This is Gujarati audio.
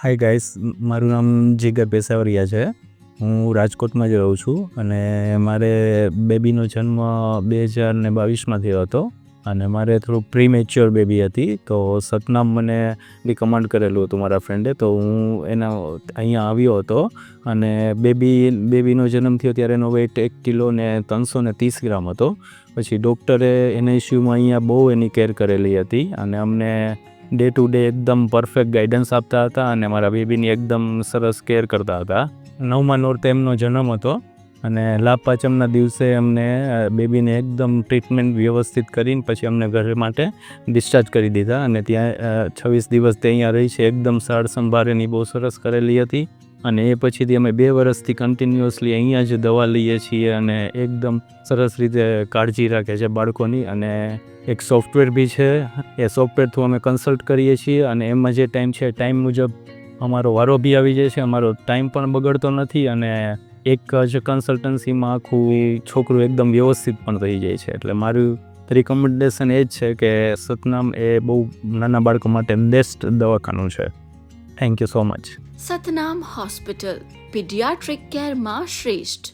હાય ગાઈસ, મારું નામ જીગર પેશાવરિયા છે. હું રાજકોટમાં જ રહું છું અને મારે બેબીનો જન્મ 2022માં થયો હતો અને મારે થોડું પ્રીમેચ્યોર બેબી હતી. તો સતનામ મને રિકમેન્ડ કરેલું હતું મારા ફ્રેન્ડે, તો હું અહીંયા આવ્યો હતો અને બેબીનો જન્મ થયો ત્યારે એનો વેઇટ 1 કિલો ને 330 ગ્રામ હતો. પછી ડૉક્ટરે NICUમાં અહીંયા બહુ એની કેર કરેલી હતી અને અમને ડે ટુ ડે એકદમ પરફેક્ટ ગાઈડન્સ આપતા હતા અને મારા બેબીની એકદમ સરસ કેર કરતા હતા. 9મા નોરતે એમનો જન્મ હતો અને લાભ પાંચમના દિવસે અમને બેબીને એકદમ ટ્રીટમેન્ટ વ્યવસ્થિત કરીને પછી અમને ઘર માટે ડિસ્ચાર્જ કરી દીધા અને ત્યાં 26 દિવસ તે અહીંયા રહી છે. એકદમ સાર સંભાળ એની બહુ સરસ કરેલી હતી અને એ પછીથી અમે 2 વર્ષથી કન્ટિન્યુઅસલી અહીંયા જ દવા લઈએ છીએ અને એકદમ સરસ રીતે કાળજી રાખે છે બાળકોની. અને એક સોફ્ટવેર બી છે, એ સોફ્ટવેર થ્રુ અમે કન્સલ્ટ કરીએ છીએ અને એમાં જે ટાઈમ છે ટાઈમ મુજબ અમારો વારો બી આવી જાય છે, અમારો ટાઈમ પણ બગડતો નથી અને એક જ કન્સલ્ટન્સીમાં આખું છોકરું એકદમ વ્યવસ્થિત પણ થઈ જાય છે. એટલે મારું રિકમેન્ડેશન એ જ છે કે સતનામ એ બહુ નાના બાળકો માટે બેસ્ટ દવાખાનું છે. Thank you so much. Satnam hospital paediatric કેરમાં શ્રેષ્ઠ.